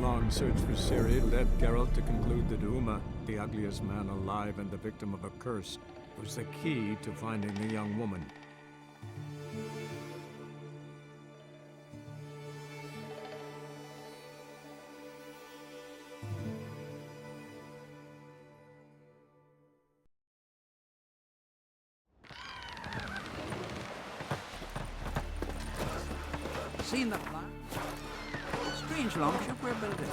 long search for Ciri led Geralt to conclude that Uma, the ugliest man alive and the victim of a curse, was the key to finding the young woman. Seen the plan? Strange longship we're building.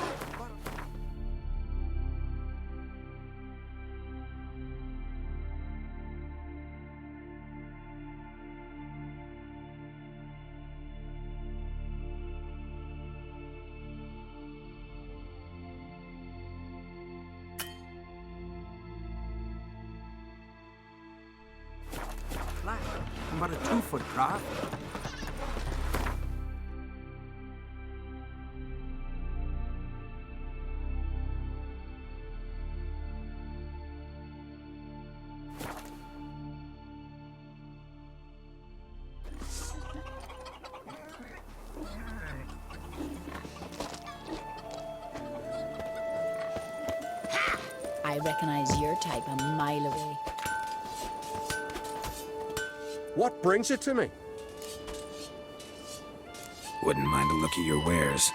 Flat, about a 2-foot craft. I recognize your type a mile away. What brings it to me? Wouldn't mind a look at your wares.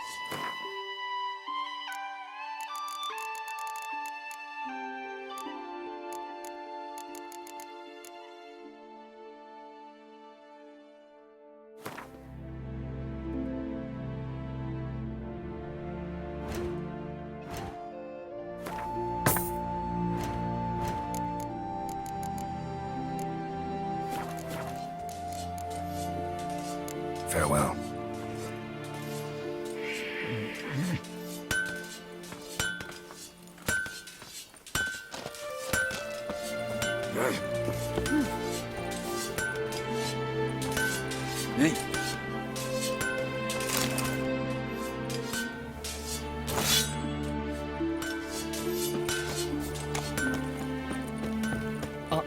Farewell. Hey. Uh-oh.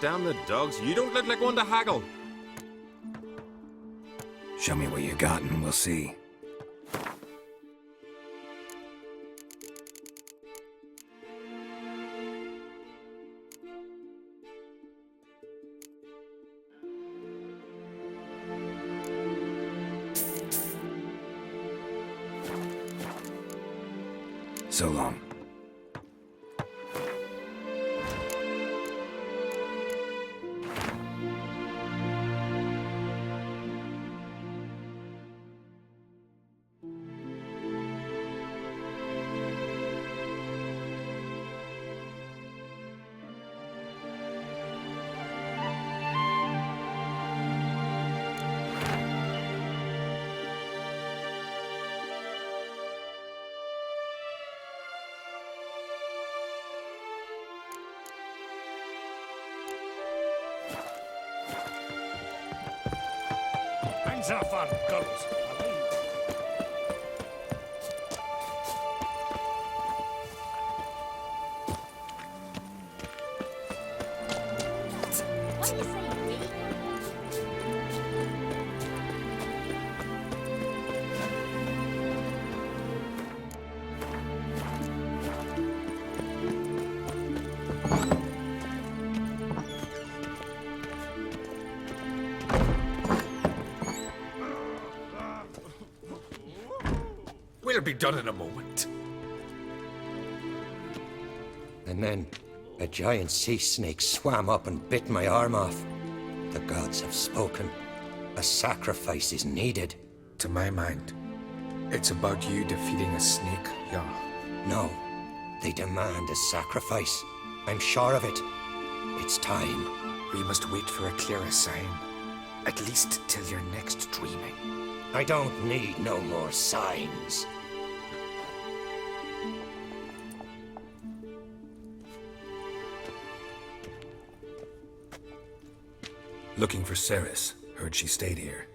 Damn the dogs, you don't look like one to haggle. Show me what you got and we'll see. So long. Hands off our girls! What do you say, me? We'll be done in a moment. And then a giant sea snake swam up and bit my arm off. The gods have spoken. A sacrifice is needed. To my mind, it's about you defeating a snake, Jarl. No, they demand a sacrifice. I'm sure of it. It's time. We must wait for a clearer sign. At least till your next dreaming. I don't need no more signs. Looking for Ceres. Heard she stayed here.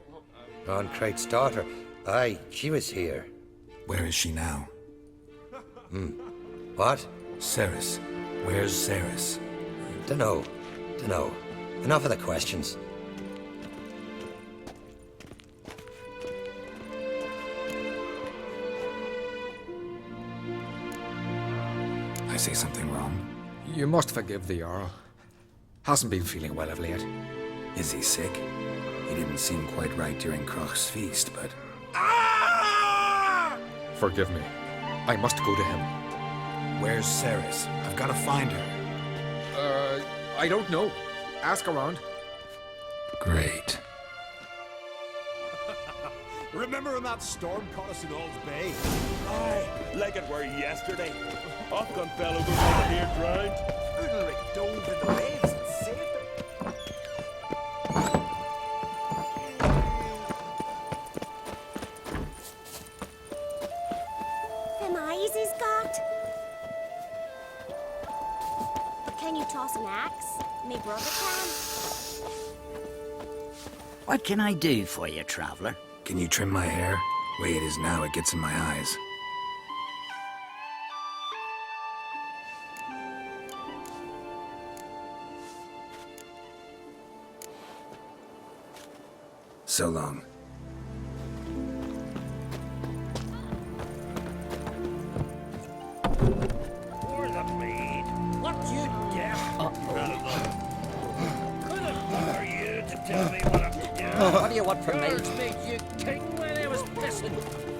Crate's daughter. Aye, she was here. Where is she now? What? Ceres. Where's Ceres? Dunno. Enough of the questions. I say something wrong? You must forgive the Jarl. Hasn't been feeling well of late. Is he sick? He didn't seem quite right during Kroch's feast, but... Forgive me. I must go to him. Where's Ceres? I've got to find her. I don't know. Ask around. Great. Remember when that storm caught us in All's Bay? Aye, like it were yesterday. Off-gun fellow goes over here drowned. Ulrich dove in the waves and saved him. Them eyes he's got. Can you toss an axe? Me brother can. What can I do for you, traveller? Can you trim my hair? Way it is now, it gets in my eyes. So long. For the maid. What you deaf? Couldn't bother you to tell me what I'm doing. What do you want from me? Yours made you king when I was pissing.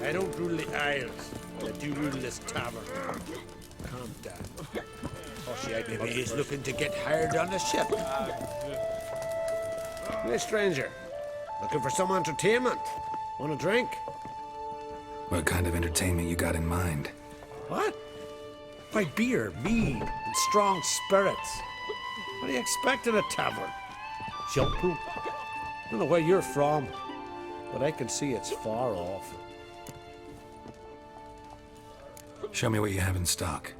I don't rule the Isles. I do rule this tavern. Calm down. Maybe he's looking to get hired on the ship. Hey, stranger. Looking for some entertainment? Want a drink? What kind of entertainment you got in mind? What? Why, beer, mead, and strong spirits. What do you expect in a tavern? Jumping? I don't know where you're from, but I can see it's far off. Show me what you have in stock.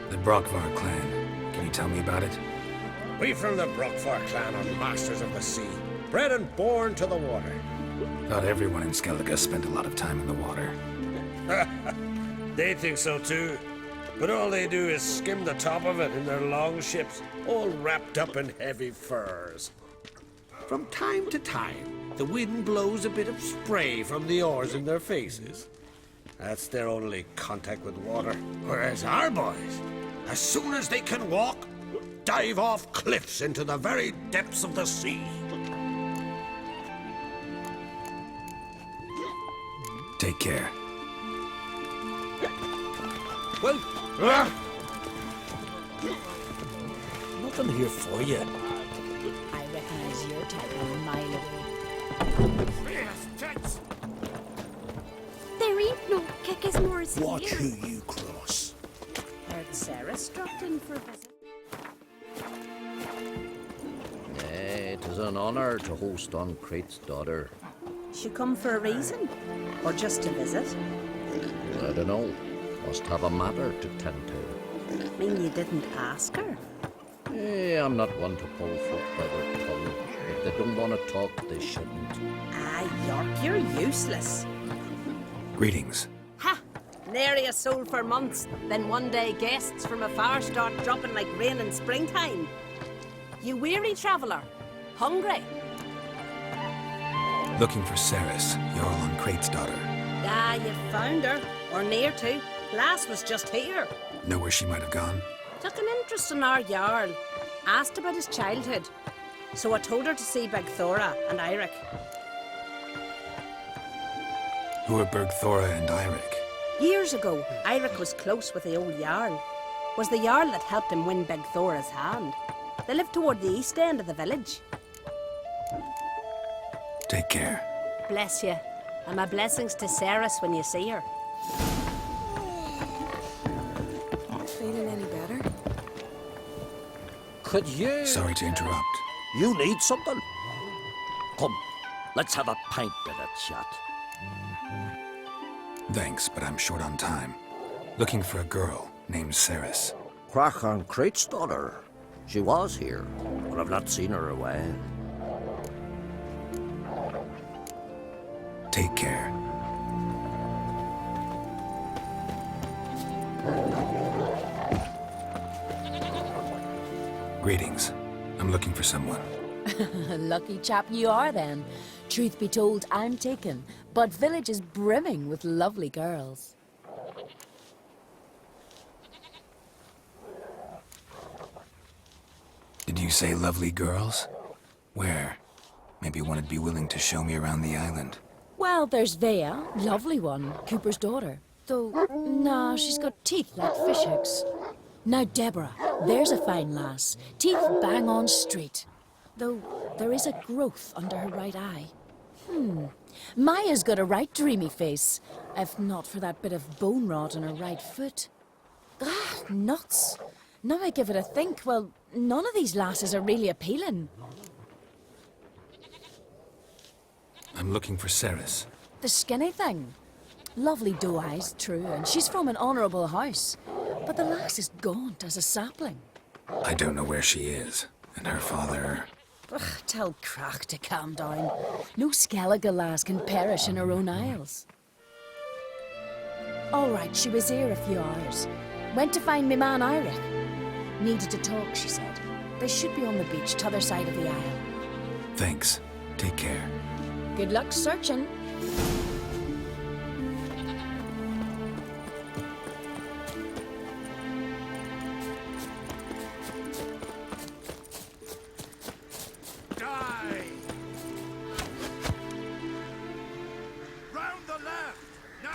The Brockvar clan. Can you tell me about it? We from the Brockvar clan are masters of the sea, bred and born to the water. Thought everyone in Skellige spent a lot of time in the water. They think so too, but all they do is skim the top of it in their long ships, all wrapped up in heavy furs. From time to time, the wind blows a bit of spray from the oars in their faces. That's their only contact with water. Whereas our boys, as soon as they can walk, dive off cliffs into the very depths of the sea. Take care. Well, nothing here for you. I recognize your type a mile away. There ain't no kick as more as Watch here. who you cross. Heard Ceres dropped in for a visit. Nay, it is an honor to host on Crate's daughter. She come for a reason? Or just to visit? I don't know. Must have a matter to tend to. Mean you didn't ask her? I'm not one to pull folk by their tongue. If they don't want to talk, they shouldn't. Ah, York, you're useless. Greetings. Ha! Nary a soul for months. Then one day guests from afar start dropping like rain in springtime. You weary traveller? Hungry? Looking for Ceres, Jarl on Crate's daughter. Ah, you found her. Or near to. Lass was just here. Know where she might have gone? Took an interest in our Jarl. Asked about his childhood. So I told her to see Beg Thora and Eirik. Who are Bergthora and Eirik? Years ago, Eirik was close with the old Jarl. Was the Jarl that helped him win Bergthora's hand. They lived toward the east end of the village. Take care. Bless you. And my blessings to Ceres when you see her. Feeling any better? Could you... Sorry to interrupt. You need something? Come, let's have a pint bit of chat. Thanks, but I'm short on time. Looking for a girl named Ceres. Crachan Crate's daughter. She was here, but I've not seen her away. Take care. Greetings. I'm looking for someone. Lucky chap you are then. Truth be told, I'm taken, but village is brimming with lovely girls. Did you say lovely girls? Where? Maybe one would be willing to show me around the island. Well, there's Vea, lovely one, Cooper's daughter. Though, nah, she's got teeth like fishhooks. Now Deborah, there's a fine lass, teeth bang on straight. Though there is a growth under her right eye. Maya's got a right dreamy face, if not for that bit of bone rot on her right foot. Ah, nuts. Now I give it a think, well, none of these lasses are really appealing. I'm looking for Ceres. The skinny thing. Lovely doe eyes, true, and she's from an honourable house. But the lass is gaunt as a sapling. I don't know where she is, and her father... Ugh, tell Crach to calm down. No Skellige lass can perish in her own isles. All right, she was here a few hours. Went to find me man Eirik. Needed to talk, she said. They should be on the beach, t'other side of the isle. Thanks. Take care. Good luck searching. Die! Round the left! Now!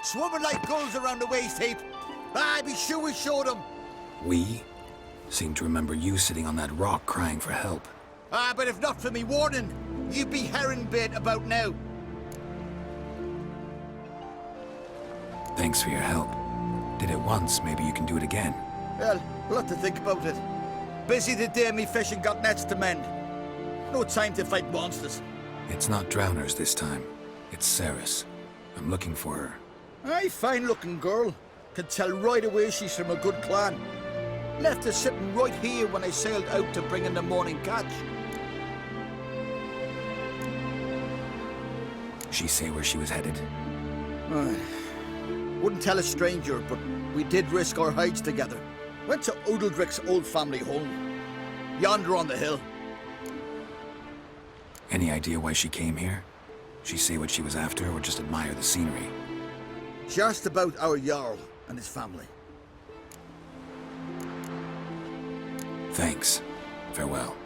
Swarming like gulls around the waist heap. Aye, be sure we showed them. We? Seem to remember you sitting on that rock crying for help. Ah, but if not for me warning, you'd be herring bait about now. Thanks for your help. Did it once, maybe you can do it again. Well, we'll have to think about it. Busy the day me fishing got nets to mend. No time to fight monsters. It's not drowners this time. It's Ceres. I'm looking for her. Aye, fine-looking girl. Could tell right away she's from a good clan. Left her sitting right here when I sailed out to bring in the morning catch. She say where she was headed? Wouldn't tell a stranger, but we did risk our hides together. Went to Udaldric's old family home. Yonder on the hill. Any idea why she came here? She say what she was after, or just admire the scenery? She asked about our Jarl and his family. Thanks. Farewell.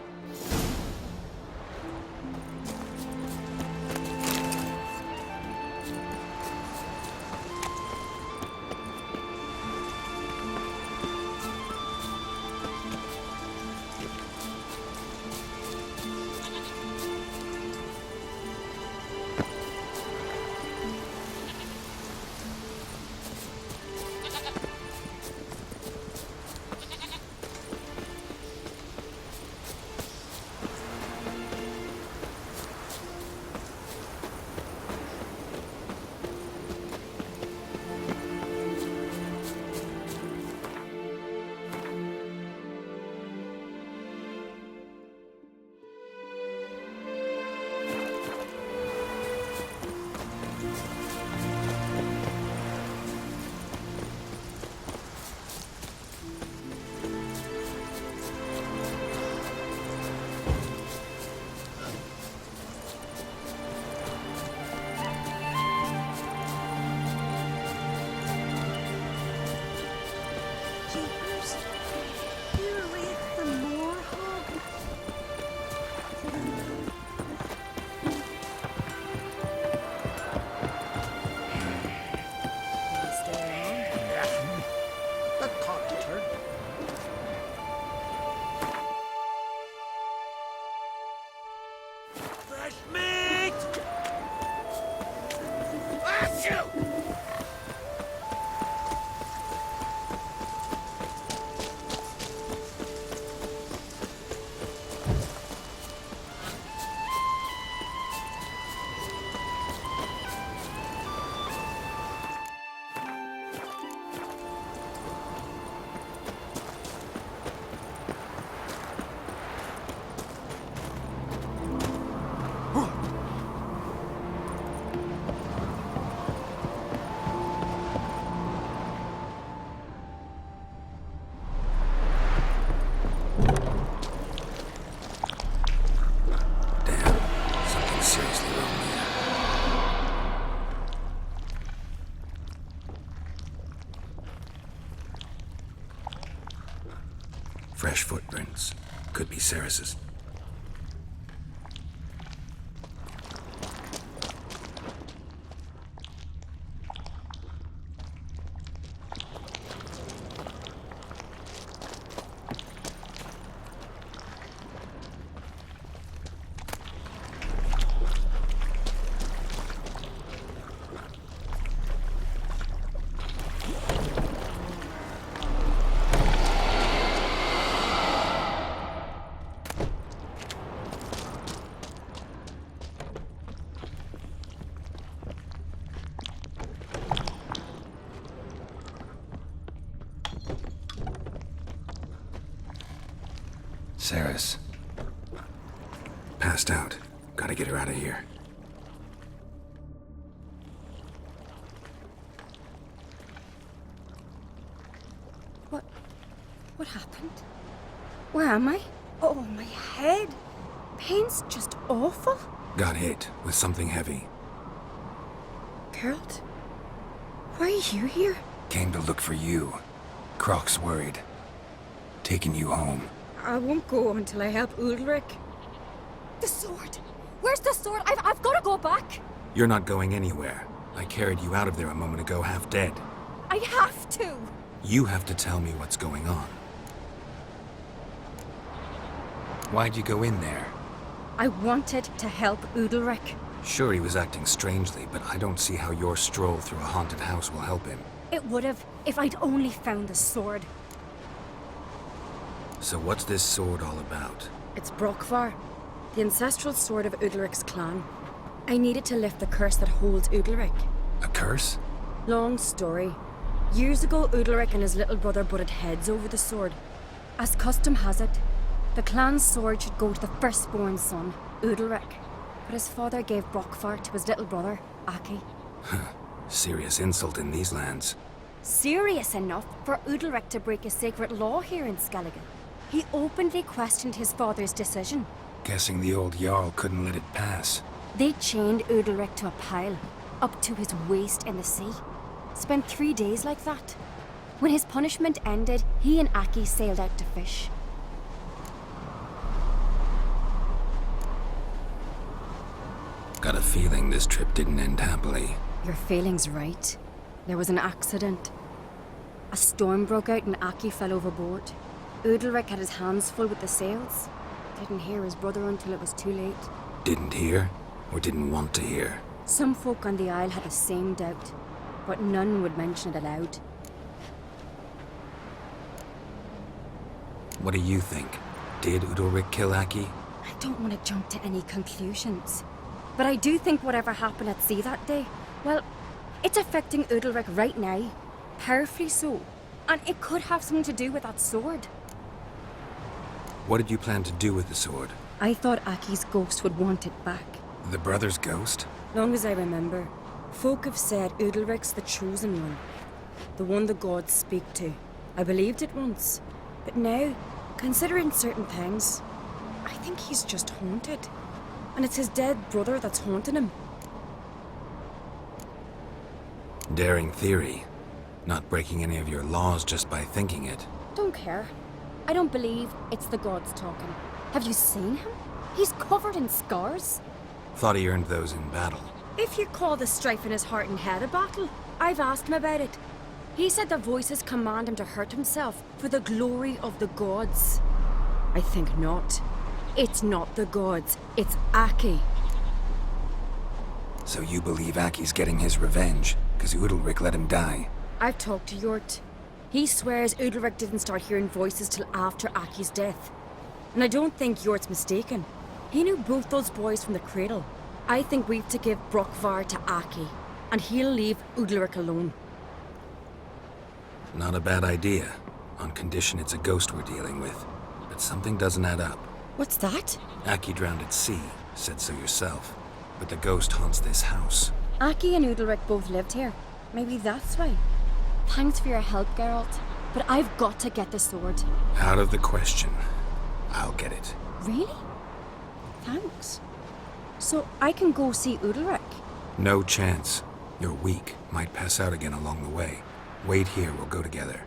Fresh footprints. Could be Ceres's. Ceres. Passed out. Gotta get her out of here. What happened? Where am I? Oh, my head. Pain's just awful. Got hit with something heavy. Geralt? Why are you here? Came to look for you. Croc's worried. Taking you home. I won't go until I help Udalric. The sword! Where's the sword? I've got to go back! You're not going anywhere. I carried you out of there a moment ago, half dead. I have to! You have to tell me what's going on. Why'd you go in there? I wanted to help Udalric. Sure, he was acting strangely, but I don't see how your stroll through a haunted house will help him. It would have, if I'd only found the sword. So what's this sword all about? It's Brokvar, the ancestral sword of Udalric's clan. I needed to lift the curse that holds Udalric. A curse? Long story. Years ago, Udalric and his little brother butted heads over the sword. As custom has it, the clan's sword should go to the firstborn son, Udalric. But his father gave Brokvar to his little brother, Aki. Serious insult in these lands. Serious enough for Udalric to break a sacred law here in Skellige. He openly questioned his father's decision. Guessing the old Jarl couldn't let it pass. They chained Udalric to a pile, up to his waist in the sea. Spent 3 days like that. When his punishment ended, he and Aki sailed out to fish. Got a feeling this trip didn't end happily. Your feeling's right. There was an accident. A storm broke out and Aki fell overboard. Udalric had his hands full with the sails. Didn't hear his brother until it was too late. Didn't hear? Or didn't want to hear? Some folk on the Isle had the same doubt, but none would mention it aloud. What do you think? Did Udalric kill Aki? I don't want to jump to any conclusions. But I do think whatever happened at sea that day, well, it's affecting Udalric right now. Powerfully so. And it could have something to do with that sword. What did you plan to do with the sword? I thought Aki's ghost would want it back. The brother's ghost? Long as I remember, folk have said Udalric's the chosen one. The one the gods speak to. I believed it once. But now, considering certain things, I think he's just haunted. And it's his dead brother that's haunting him. Daring theory. Not breaking any of your laws just by thinking it. Don't care. I don't believe it's the gods talking. Have you seen him? He's covered in scars. Thought he earned those in battle. If you call the strife in his heart and head a battle, I've asked him about it. He said the voices command him to hurt himself for the glory of the gods. I think not. It's not the gods, it's Aki. So you believe Aki's getting his revenge, because Udalric let him die? I've talked to Yort. He swears Udalric didn't start hearing voices till after Aki's death. And I don't think Yort's mistaken. He knew both those boys from the cradle. I think we've to give Brokvar to Aki, and he'll leave Udalric alone. Not a bad idea, on condition it's a ghost we're dealing with. But something doesn't add up. What's that? Aki drowned at sea, said so yourself. But the ghost haunts this house. Aki and Udalric both lived here. Maybe that's why. Thanks for your help, Geralt. But I've got to get the sword. Out of the question. I'll get it. Really? Thanks. So I can go see Udalric? No chance. You're weak. Might pass out again along the way. Wait here, we'll go together.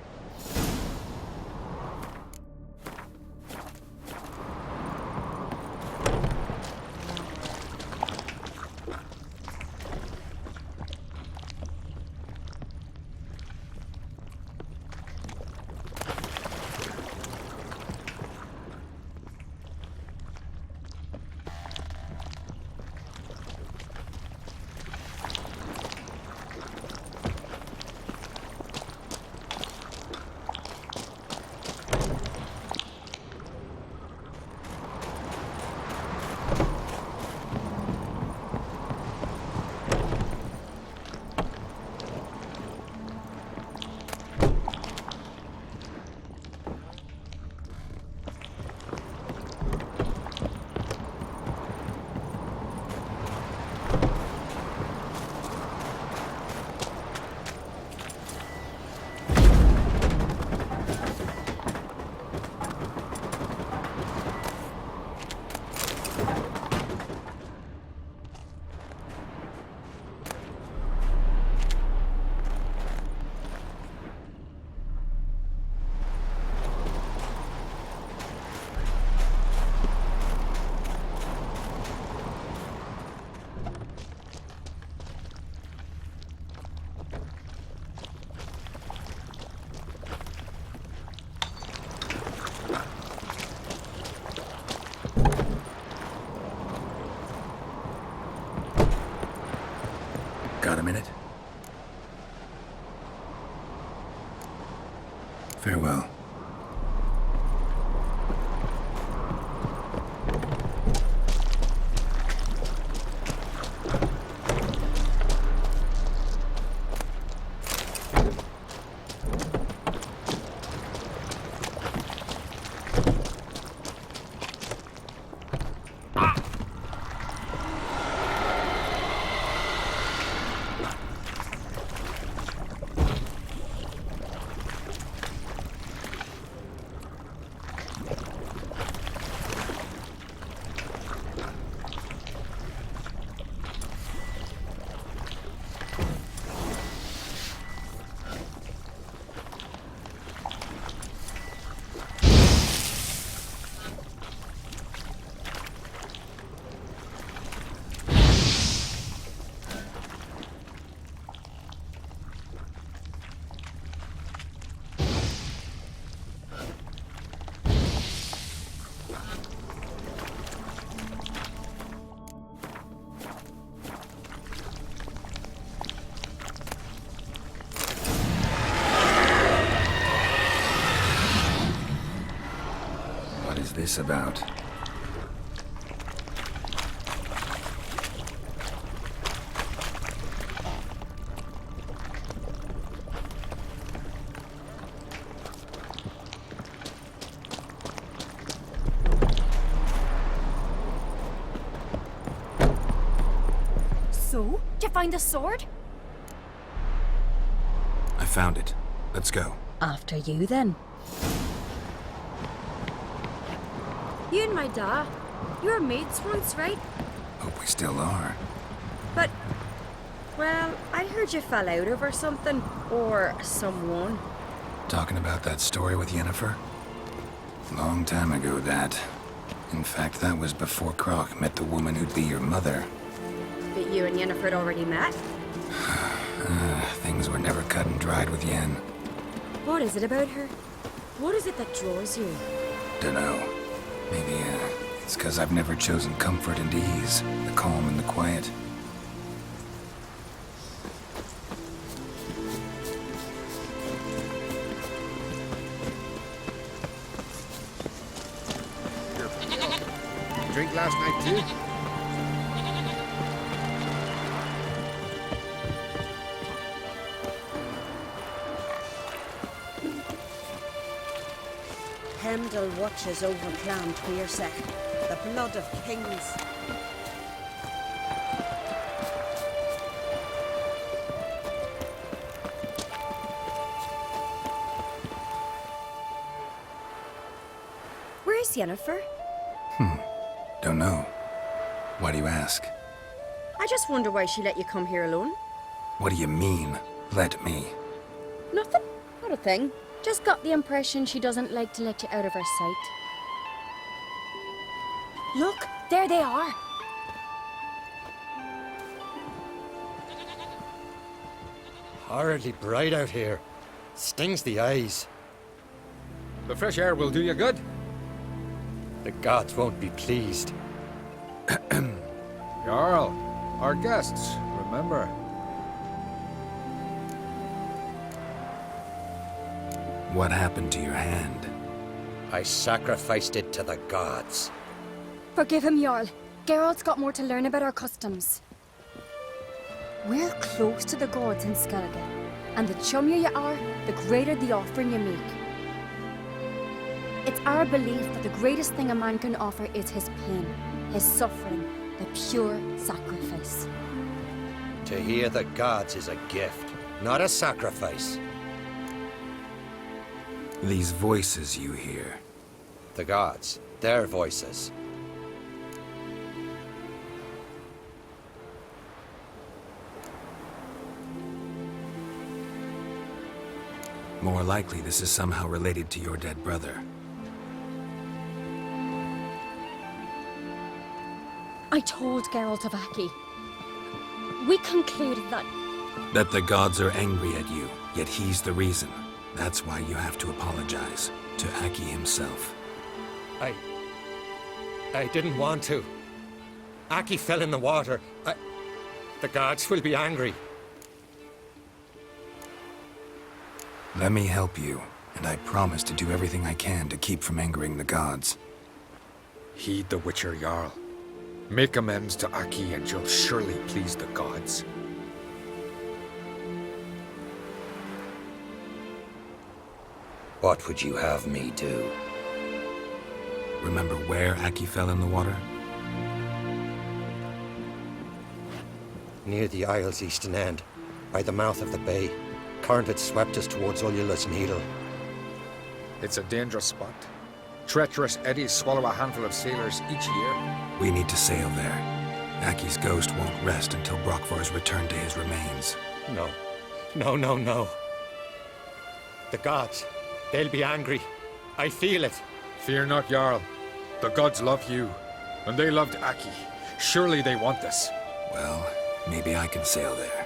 What is this about? So, did you find the sword? I found it. Let's go. After you, then. You and my dad, you were mates once, right? Hope we still are. But, well, I heard you fell out over something, or someone. Talking about that story with Yennefer? Long time ago, that. In fact, that was before Croc met the woman who'd be your mother. But you and Yennefer had already met? Things were never cut and dried with Yen. What is it about her? What is it that draws you? Dunno. Maybe, it's 'cause I've never chosen comfort and ease, the calm and the quiet. Drink last night too? Heimdall watches over Clan Twirsech, the blood of kings. Where's Yennefer? Don't know. Why do you ask? I just wonder why she let you come here alone. What do you mean, let me? Nothing. Not a thing. Just got the impression she doesn't like to let you out of her sight. Look, there they are. Horridly bright out here. Stings the eyes. The fresh air will do you good. The gods won't be pleased. Jarl, our guests, remember. What happened to your hand? I sacrificed it to the gods. Forgive him, Jarl. Geralt's got more to learn about our customs. We're close to the gods in Skellige, and the chummier you are, the greater the offering you make. It's our belief that the greatest thing a man can offer is his pain, his suffering, the pure sacrifice. To hear the gods is a gift, not a sacrifice. These voices you hear. The gods, their voices. More likely this is somehow related to your dead brother. I told Geralt of Aki. We concluded that... That the gods are angry at you, yet he's the reason. That's why you have to apologize to Aki himself. I didn't want to. Aki fell in the water. The gods will be angry. Let me help you, and I promise to do everything I can to keep from angering the gods. Heed the Witcher Jarl. Make amends to Aki and you'll surely please the gods. What would you have me do? Remember where Aki fell in the water? Near the Isle's eastern end, by the mouth of the bay. Current had swept us towards Ullula's Needle. It's a dangerous spot. Treacherous eddies swallow a handful of sailors each year. We need to sail there. Aki's ghost won't rest until Brokvar's returned to his remains. No. No. The gods, they'll be angry. I feel it. Fear not, Jarl. The gods love you, and they loved Aki. Surely they want this. Well, maybe I can sail there.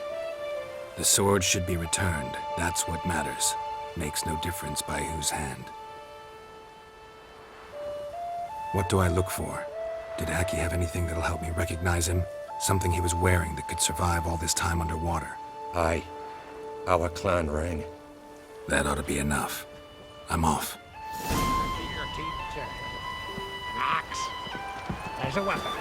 The sword should be returned. That's what matters. Makes no difference by whose hand. What do I look for? Did Aki have anything that'll help me recognize him? Something he was wearing that could survive all this time underwater? Aye. Our clan ring. That ought to be enough. I'm off. axe. There's a weapon.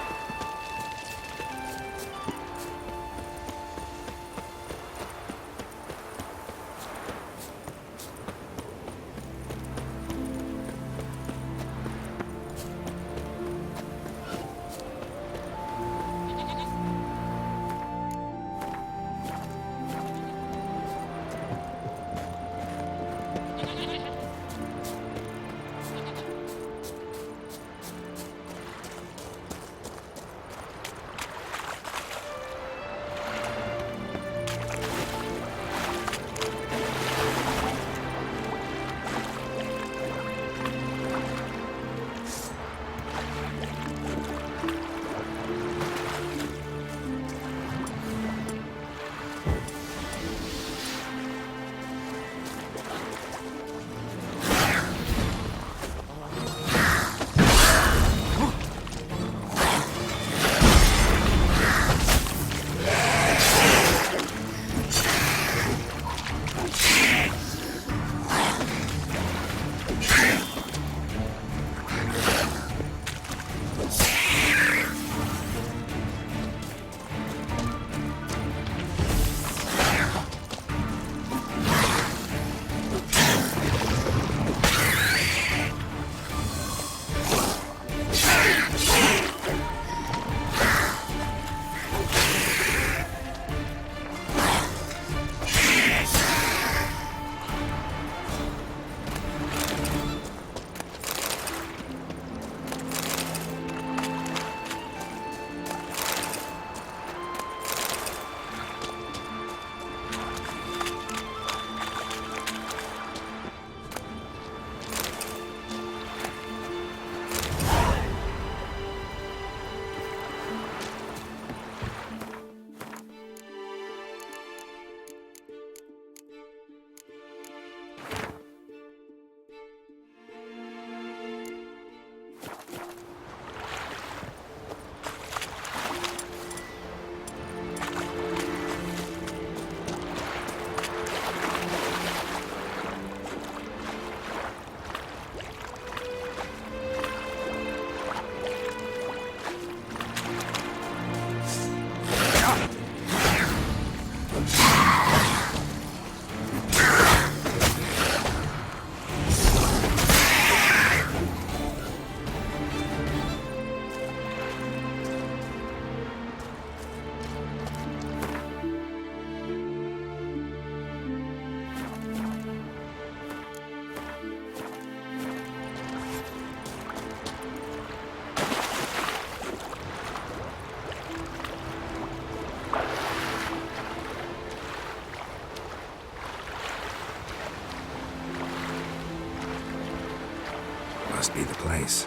Must be the place.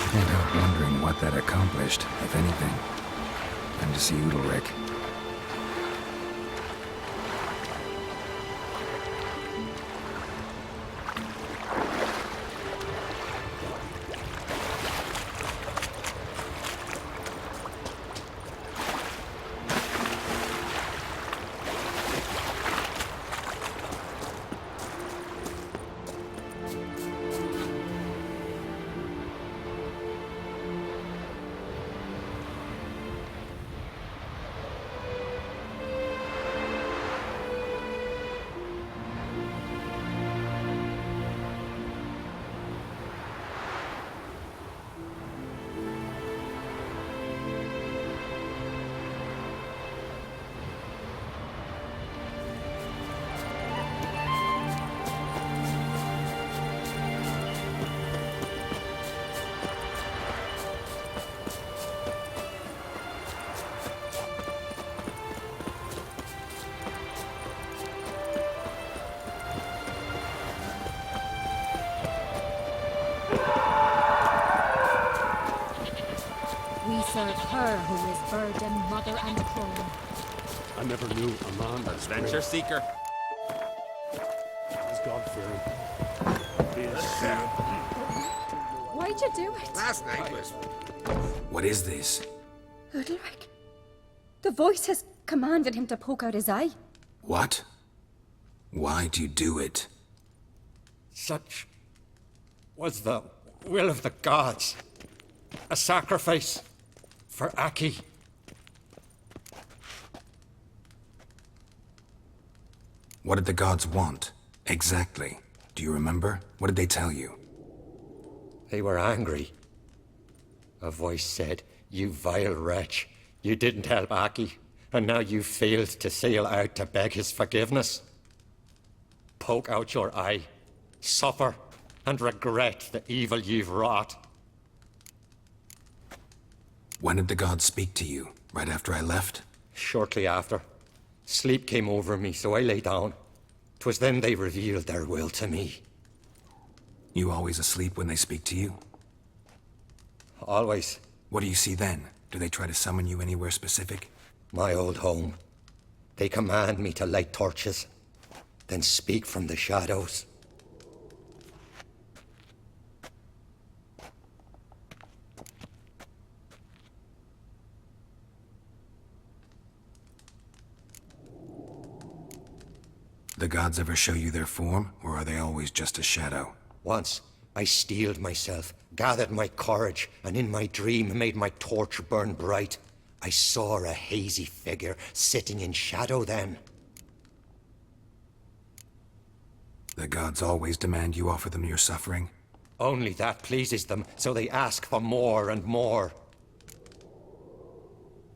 Can't help wondering what that accomplished, if anything. Time to see Udalric. serve her who is bird and mother and crone. I never knew a man that's Adventure seeker. He's God-fearing. Why'd you do it? Last night was... What is this? Udalric. The voice has commanded him to poke out his eye. What? Why'd you do it? Such was the will of the gods. A sacrifice for Aki. What did the gods want? Exactly. Do you remember? What did they tell you? They were angry. A voice said, "You vile wretch. You didn't help Aki, and now you failed to sail out to beg his forgiveness. Poke out your eye, suffer, and regret the evil you've wrought." When did the gods speak to you? Right after I left? Shortly after. Sleep came over me, so I lay down. 'Twas then they revealed their will to me. You always asleep when they speak to you? Always. What do you see then? Do they try to summon you anywhere specific? My old home. They command me to light torches, then speak from the shadows. The gods ever show you their form, or are they always just a shadow? Once, I steeled myself, gathered my courage, and in my dream made my torch burn bright. I saw a hazy figure sitting in shadow then. The gods always demand you offer them your suffering? Only that pleases them, so they ask for more and more.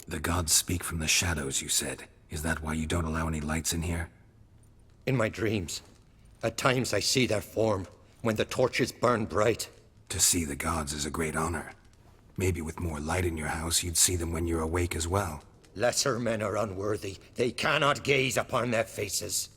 The gods speak from the shadows, you said. Is that why you don't allow any lights in here? In my dreams. At times I see their form, when the torches burn bright. To see the gods is a great honor. Maybe with more light in your house, you'd see them when you're awake as well. Lesser men are unworthy. They cannot gaze upon their faces.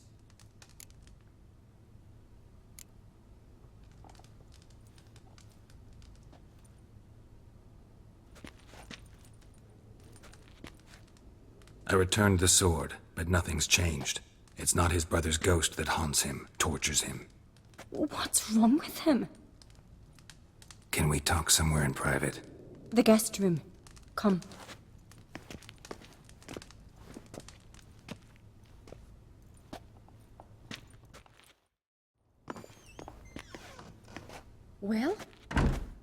I returned the sword, but nothing's changed. It's not his brother's ghost that haunts him, tortures him. What's wrong with him? Can we talk somewhere in private? The guest room. Come. Well,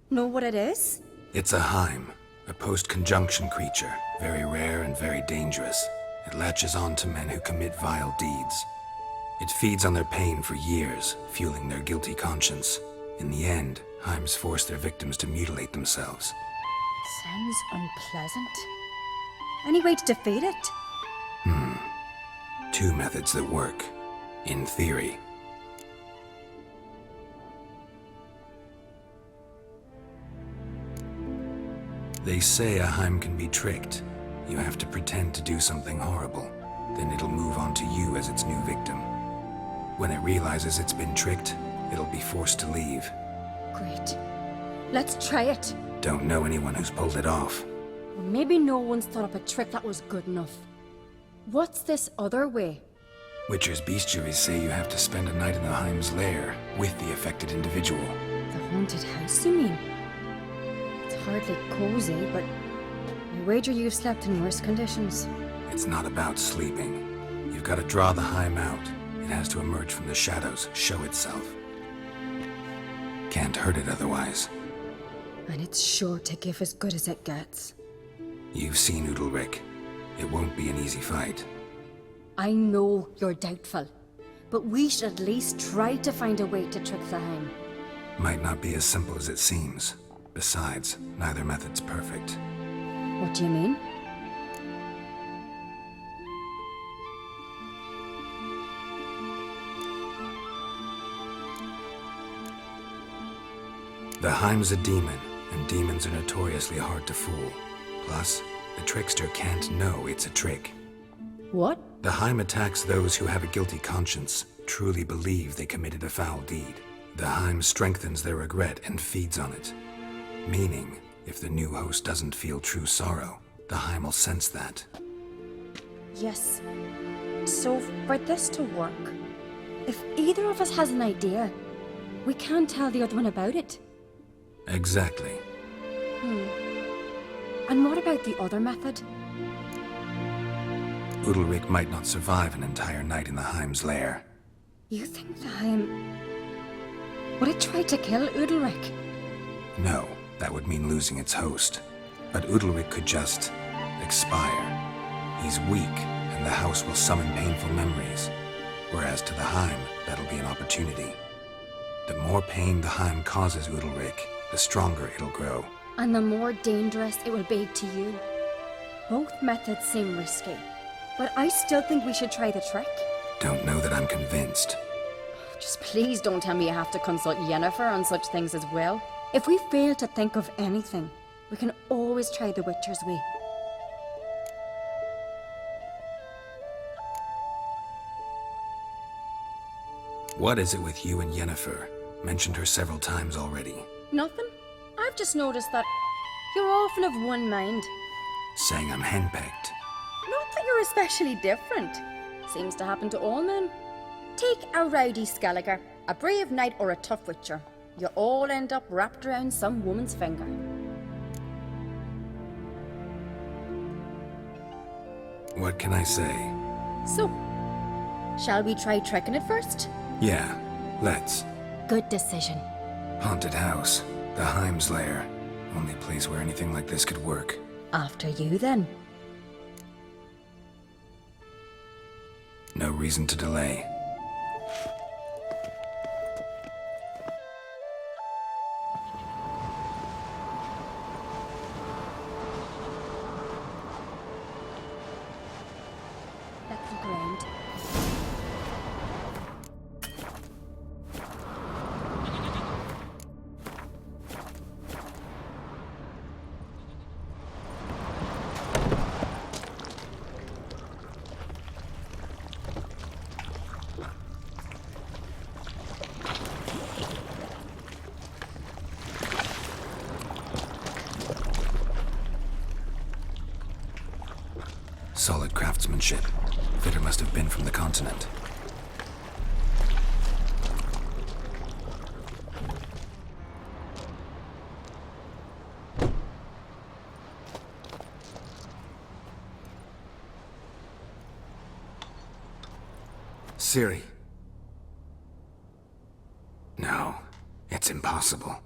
know what it is? It's a Heim, a post-conjunction creature, very rare and very dangerous. It latches on to men who commit vile deeds. It feeds on their pain for years, fueling their guilty conscience. In the end, Heims force their victims to mutilate themselves. Sounds unpleasant. Any way to defeat it? Two methods that work. In theory. They say a Heim can be tricked. You have to pretend to do something horrible. Then it'll move on to you as its new victim. When it realizes it's been tricked, it'll be forced to leave. Great. Let's try it. Don't know anyone who's pulled it off. Well, maybe no one's thought up a trick that was good enough. What's this other way? Witcher's bestiaries say you have to spend a night in the Heim's lair with the affected individual. The haunted house, you mean? It's hardly cozy, but I wager you've slept in worse conditions. It's not about sleeping. You've got to draw the Heim out. It has to emerge from the shadows, show itself. Can't hurt it otherwise. And it's sure to give as good as it gets. You've seen Udalric. It won't be an easy fight. I know you're doubtful, but we should at least try to find a way to trick the Heim. Might not be as simple as it seems. Besides, neither method's perfect. What do you mean? The Heim's a demon, and demons are notoriously hard to fool. Plus, the trickster can't know it's a trick. What? The Heim attacks those who have a guilty conscience, truly believe they committed a foul deed. The Heim strengthens their regret and feeds on it. Meaning, If the new host doesn't feel true sorrow, the Heim will sense that. Yes. So, for this to work, if either of us has an idea, we can't tell the other one about it. Exactly. And what about the other method? Udalric might not survive an entire night in the Heim's lair. You think the Heim... would it try to kill Udalric? No, that would mean losing its host. But Udalric could just... expire. He's weak, and the house will summon painful memories. Whereas to the Heim, that'll be an opportunity. The more pain the Heim causes Udalric, the stronger it'll grow. And the more dangerous it will be to you. Both methods seem risky, but I still think we should try the trick. Don't know that I'm convinced. Just please don't tell me you have to consult Yennefer on such things as well. If we fail to think of anything, we can always try the Witcher's way. What is it with you and Yennefer? Mentioned her several times already. Nothing. I've just noticed that you're often of one mind. Saying I'm henpecked. Not that you're especially different. Seems to happen to all men. Take a rowdy Skelliger, a brave knight or a tough witcher. You all end up wrapped around some woman's finger. What can I say? So, shall we try tricking it first? Yeah, let's. Good decision. Haunted house. The Heim's lair. Only place where anything like this could work. After you, then. No reason to delay. Let's look around. Solid craftsmanship. Fitter must have been from the continent. Ciri. No, it's impossible.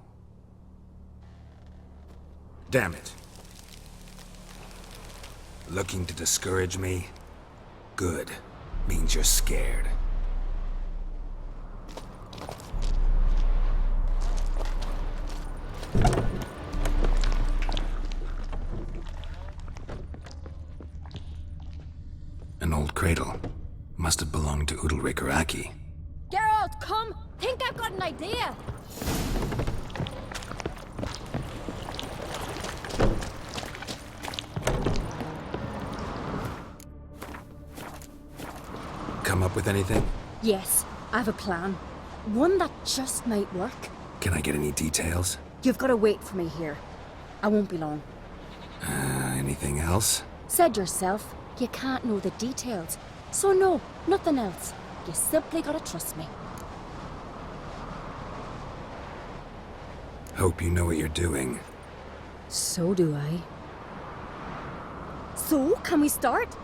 Damn it. Looking to discourage me? Good. Means you're scared. An old cradle. Must have belonged to Udalric or Aki. Geralt, come! Think I've got an idea! Come up with anything? Yes, I have a plan. One that just might work. Can I get any details? You've got to wait for me here. I won't be long. Anything else? Said yourself, you can't know the details. So no, nothing else. You simply gotta trust me. Hope you know what you're doing. So do I. So, can we start?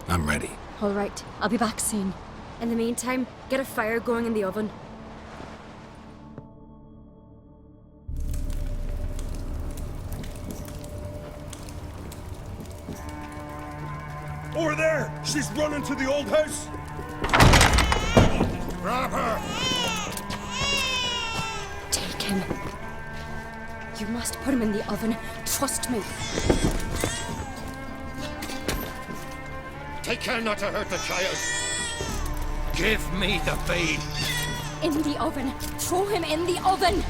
I'm ready. All right, I'll be back soon. In the meantime, get a fire going in the oven. Over there! She's running to the old house! Grab her! Take him. You must put him in the oven. Trust me. Take care not to hurt the child. Give me the babe. In the oven. Throw him in the oven.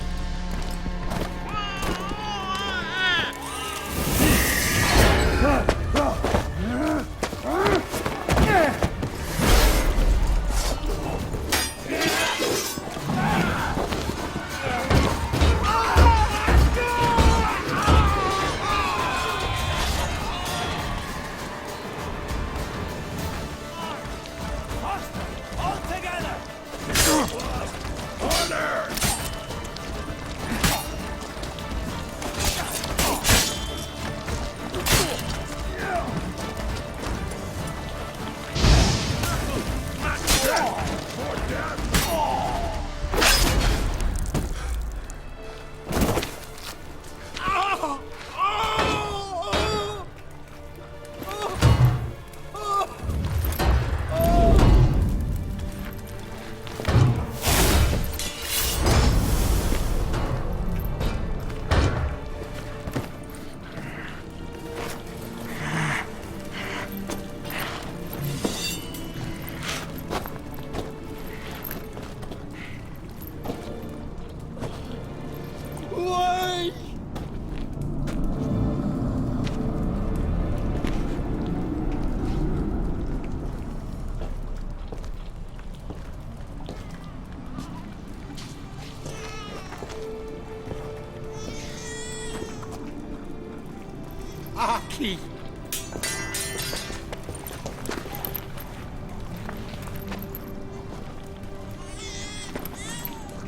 key.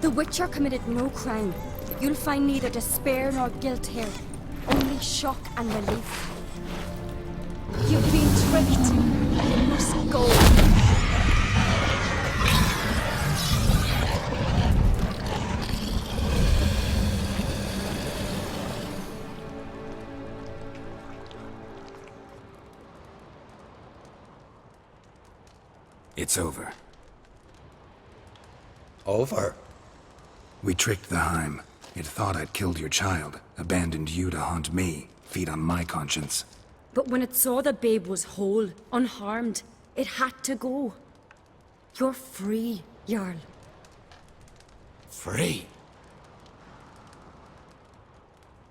The Witcher committed no crime. You'll find neither despair nor guilt here. Only shock and relief. You've been tricked. You must go. It's over. Over? We tricked the Heim. It thought I'd killed your child, abandoned you to haunt me, feed on my conscience. But when it saw the babe was whole, unharmed, it had to go. You're free, Jarl. Free?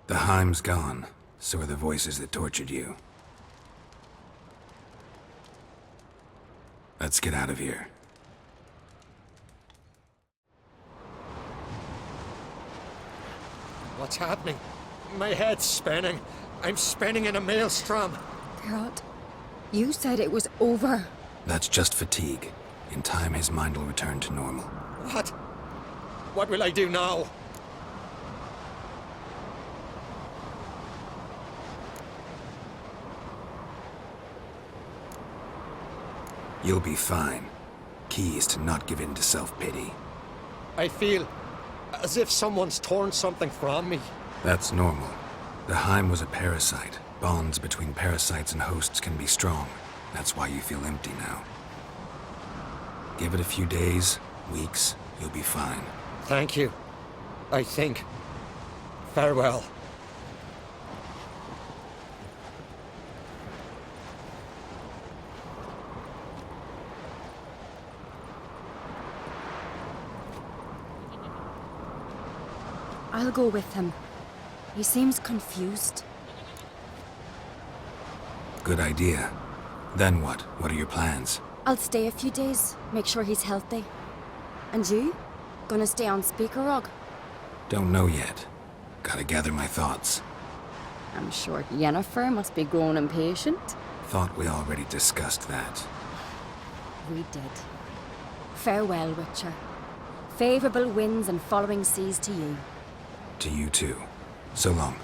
The Heim's gone, so are the voices that tortured you. Let's get out of here. What's happening? My head's spinning. I'm spinning in a maelstrom. Geralt, you said it was over. That's just fatigue. In time, his mind will return to normal. What? What will I do now? You'll be fine. Key is to not give in to self-pity. I feel as if someone's torn something from me. That's normal. The Heim was a parasite. Bonds between parasites and hosts can be strong. That's why you feel empty now. Give it a few days, weeks, you'll be fine. Thank you. I think. Farewell. I'll go with him. He seems confused. Good idea. Then what? What are your plans? I'll stay a few days, make sure he's healthy. And you? Gonna stay on Speaker Rog? Don't know yet. Gotta gather my thoughts. I'm sure Yennefer must be grown impatient. Thought we already discussed that. We did. Farewell, Witcher. Favorable winds and following seas to you. To you too. So long.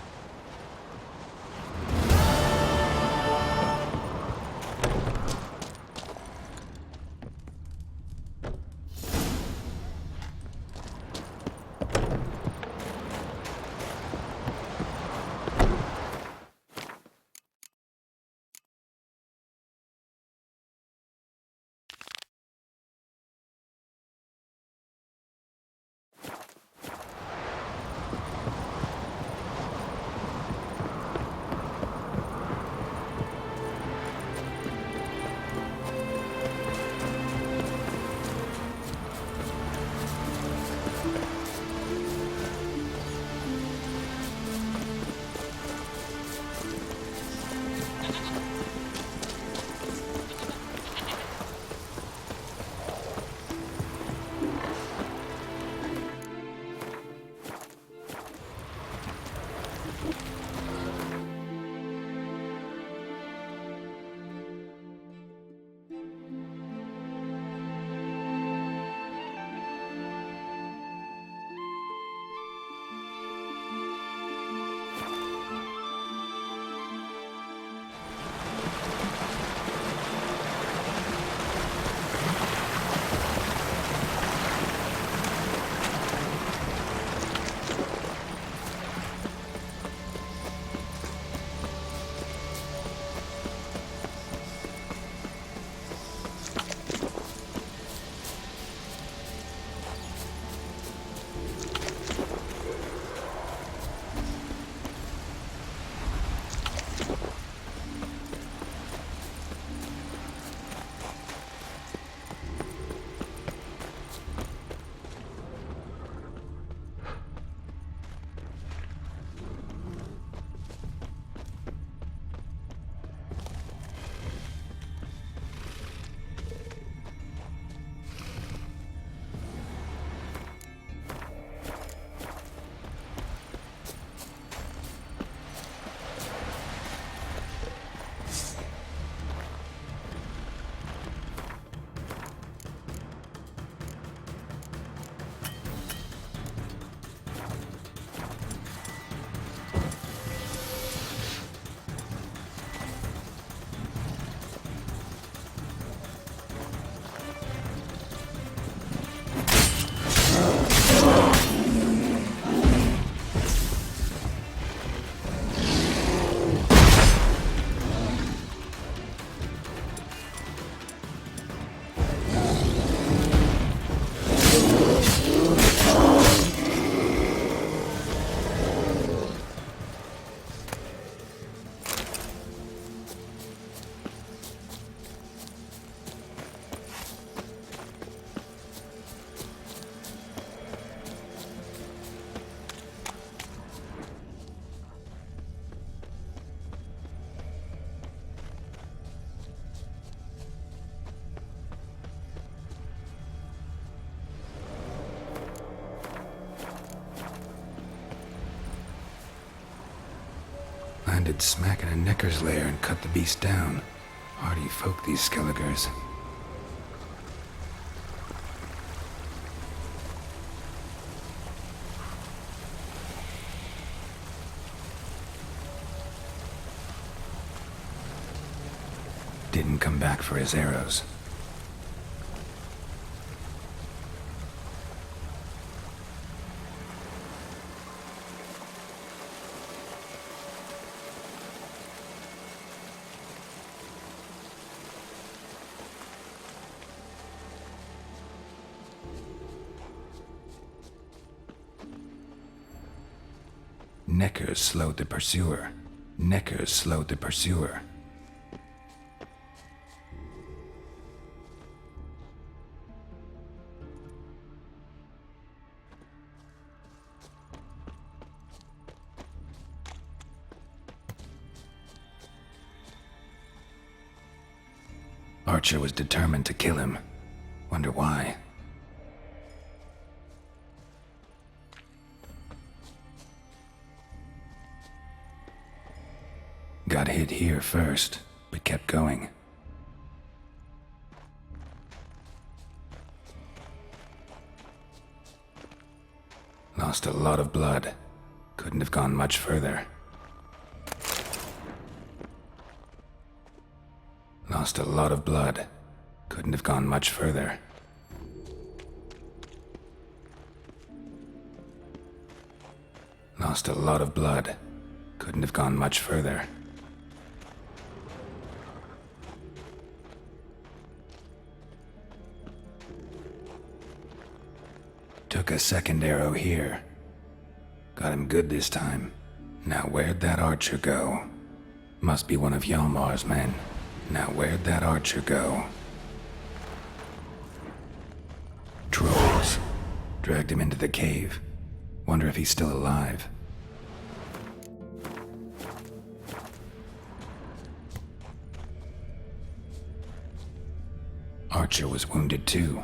landed smack in a Necker's lair and cut the beast down. Hardy folk, these Skelligers. Didn't come back for his arrows. Neckers slowed the pursuer. Neckers slowed the pursuer. Archer was determined to kill him. Wonder why. Got hit here first, but kept going. Lost a lot of blood. Couldn't have gone much further. Lost a lot of blood. Couldn't have gone much further. Lost a lot of blood. Couldn't have gone much further. Took a second arrow here. Got him good this time. Now where'd that archer go? Must be one of Hjalmar's men. Now where'd that archer go? Trolls. Dragged him into the cave. Wonder if he's still alive. Archer was wounded too.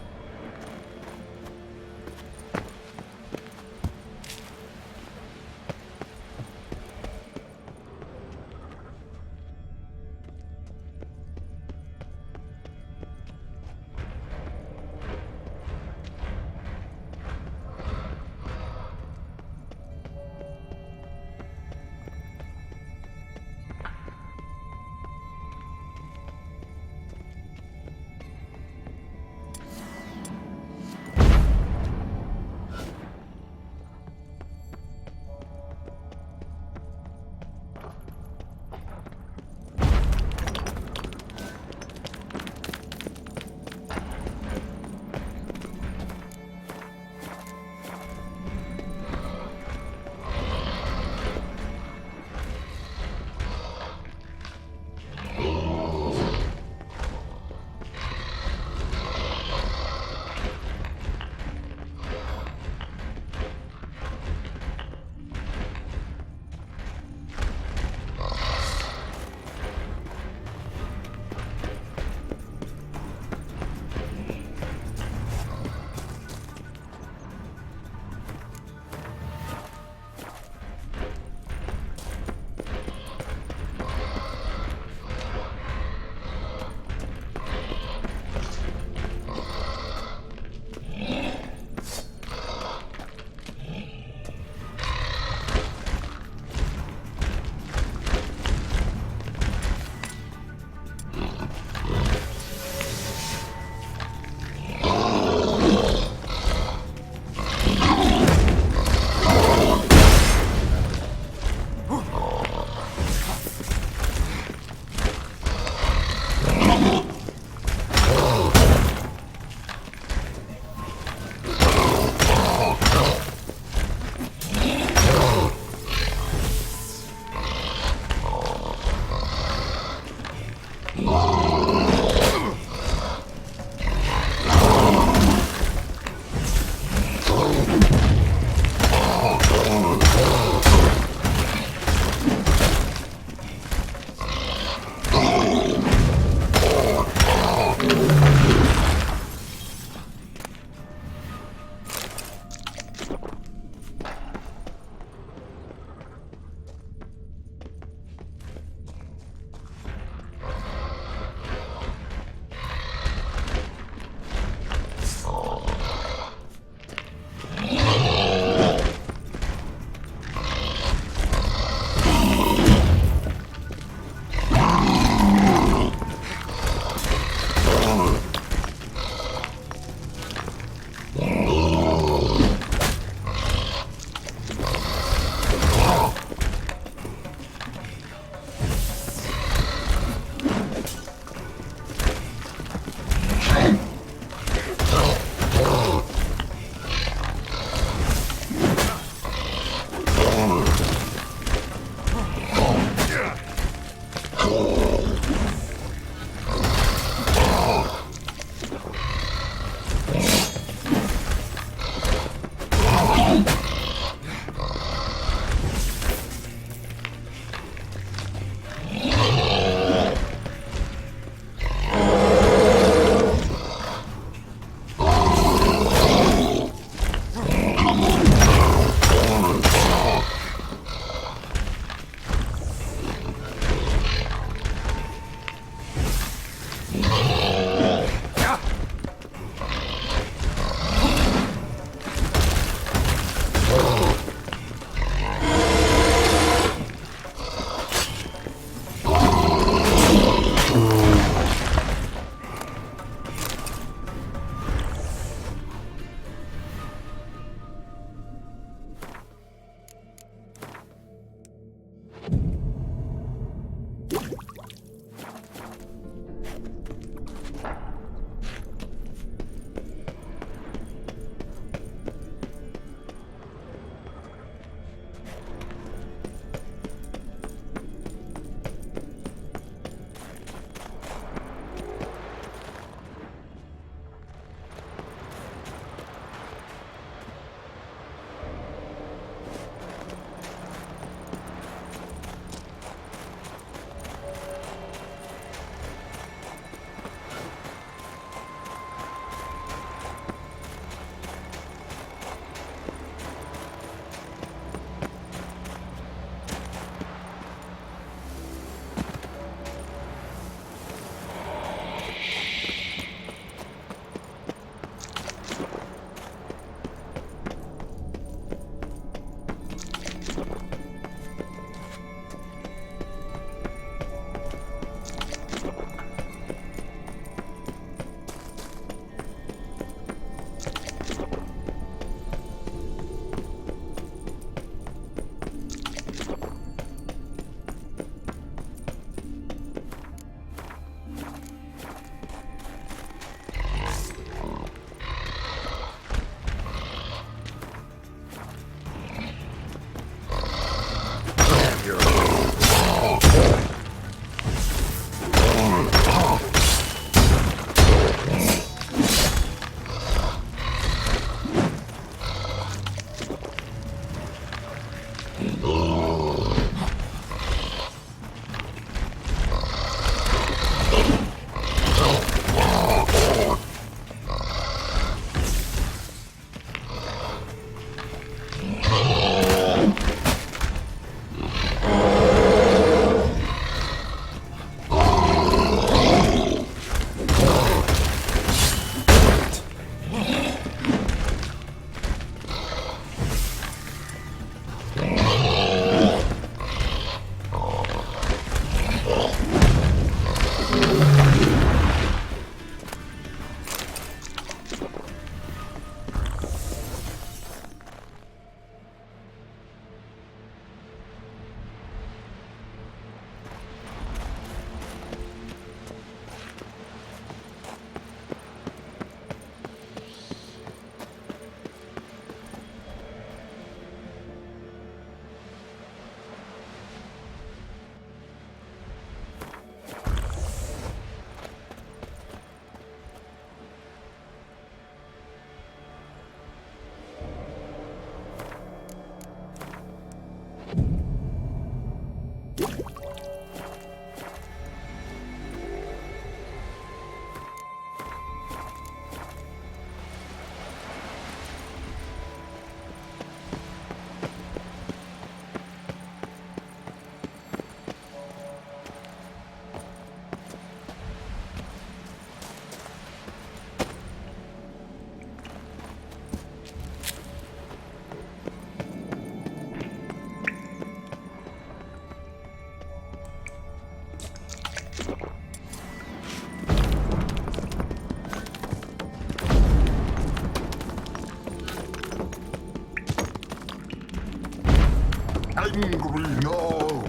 Angry, no.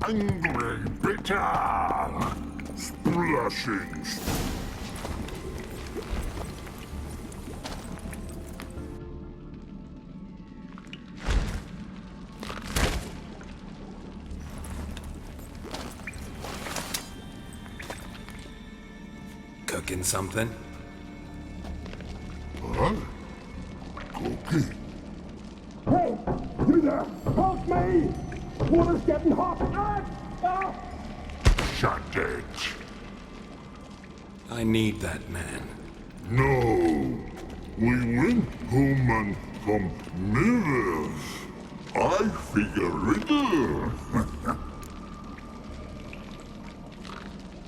Angry, bitter. Splashing. Cooking something? Huh? Cooking? Hey! You there! Help me! Water's getting hot! Shut it! I need that man. No! We went home and from mirrors. I figure riddle.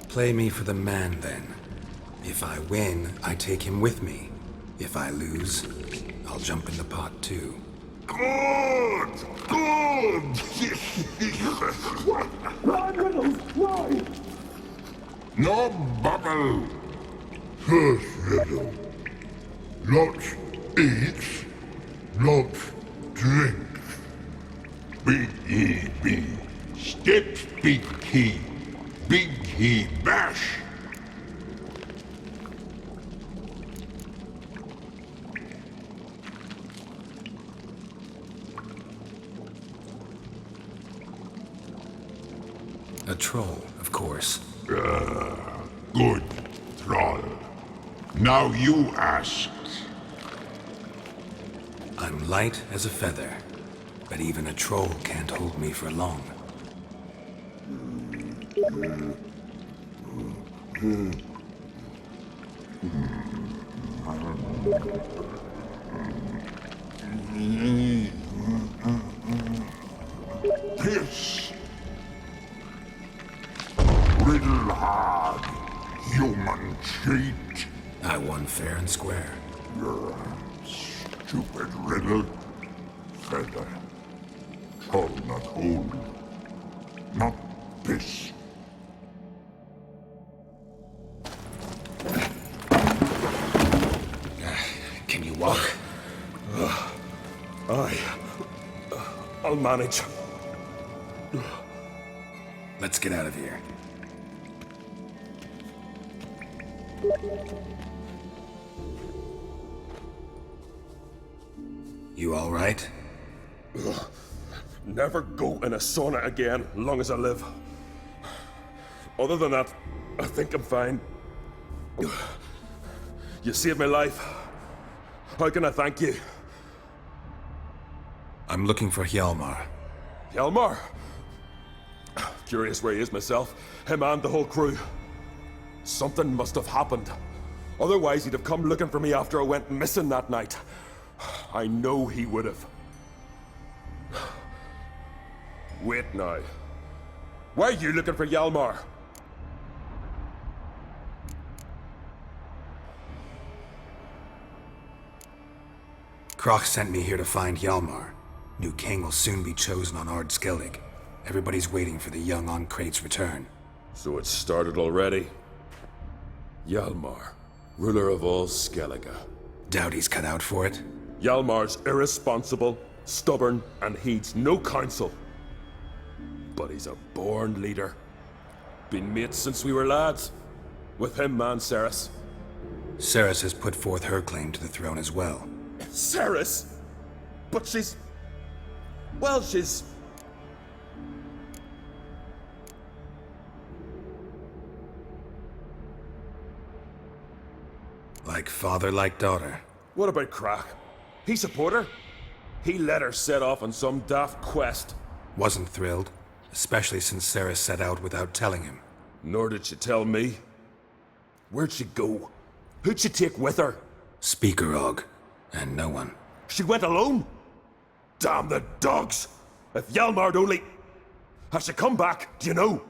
Play me for the man, then. If I win, I take him with me. If I lose, I'll jump in the pot too. Good! Good! No bubble! First Riddle. Lots eats, lots drinks. Big E B. Steps big key. Big he bash. A troll, of course. Good, troll. Now you ask. I'm light as a feather, but even a troll can't hold me for long. Piss. Riddle hard. Human cheat. I won fair and square. Stupid riddle. Feather. Troll not hold. Not piss. Can you walk? I'll manage. Let's get out of here. You all right? Never go in a sauna again, long as I live. Other than that, I think I'm fine. You saved my life. How can I thank you? I'm looking for Hjalmar. Hjalmar? Curious where he is myself. Him and the whole crew. Something must have happened. Otherwise, he'd have come looking for me after I went missing that night. I know he would have. Wait now. Why are you looking for Hjalmar? Kroch sent me here to find Hjalmar. New king will soon be chosen on Ard Skellig. Everybody's waiting for the young Ancrate's return. So it started already? Hjalmar, ruler of all Skellige. Doubt he's cut out for it. Hjalmar's irresponsible, stubborn, and heeds no counsel. But he's a born leader. Been mates since we were lads. With him and Cerys. Cerys has put forth her claim to the throne as well. Cerys? But she's... well, she's... Like father, like daughter. What about Crach? He support her? He let her set off on some daft quest. Wasn't thrilled, especially since Cerys set out without telling him. Nor did she tell me. Where'd she go? Who'd she take with her? Speakerog, and no one. She went alone? Damn the dogs! If Hjalmar'd only... Has she come back, do you know?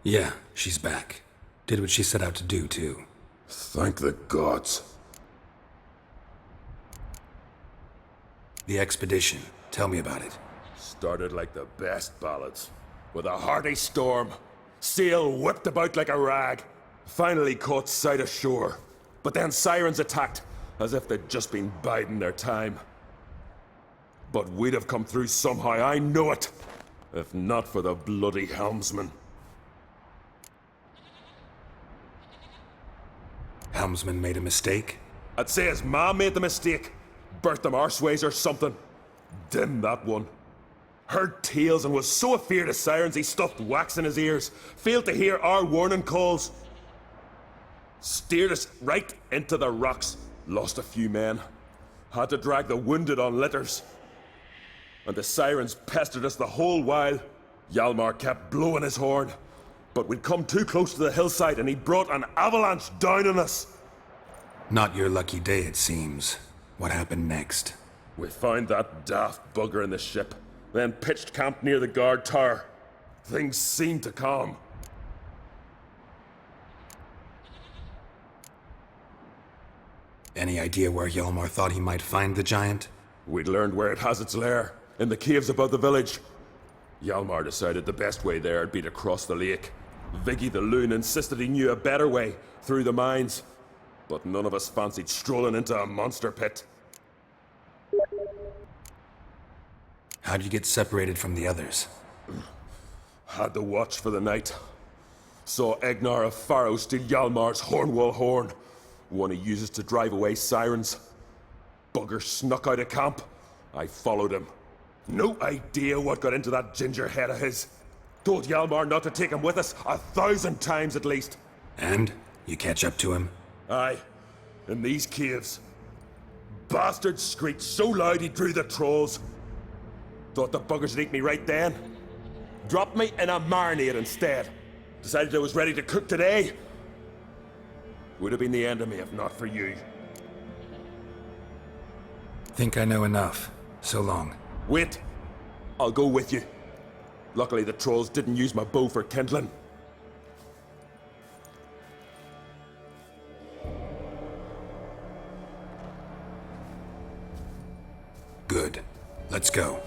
Yeah, she's back. Did what she set out to do, too. Thank the gods. The expedition. Tell me about it. Started like the best ballads. With a hearty storm. Sail whipped about like a rag. Finally caught sight of shore. But then sirens attacked, as if they'd just been biding their time. But we'd have come through somehow, I know it. If not for the bloody helmsman. Helmsman made a mistake? I'd say his ma made the mistake. Burnt them arseways or something. Dim that one. Heard tales and was so afeard of sirens he stuffed wax in his ears. Failed to hear our warning calls. Steered us right into the rocks. Lost a few men. Had to drag the wounded on litters. And the sirens pestered us the whole while. Hjalmar kept blowing his horn. But we'd come too close to the hillside and he brought an avalanche down on us. Not your lucky day, it seems. What happened next? We found that daft bugger in the ship, then pitched camp near the guard tower. Things seemed to calm. Any idea where Hjalmar thought he might find the giant? We'd learned where it has its lair, in the caves above the village. Hjalmar decided the best way there would be to cross the lake. Viggy the loon insisted he knew a better way, through the mines. But none of us fancied strolling into a monster pit. How'd you get separated from the others? Had the watch for the night. Saw Egnar of Faro steal Hjalmar's Hornwall horn, one he uses to drive away sirens. Bugger snuck out of camp. I followed him. No idea what got into that ginger head of his. Told Hjalmar not to take him with us 1,000 times at least. And? You catch up to him? Aye. In these caves. Bastard screeched so loud he drew the trolls. Thought the buggers would eat me right then. Dropped me in a marinade instead. Decided I was ready to cook today. Would have been the end of me if not for you. Think I know enough. So long. Wait. I'll go with you. Luckily the trolls didn't use my bow for kindling. Good. Let's go.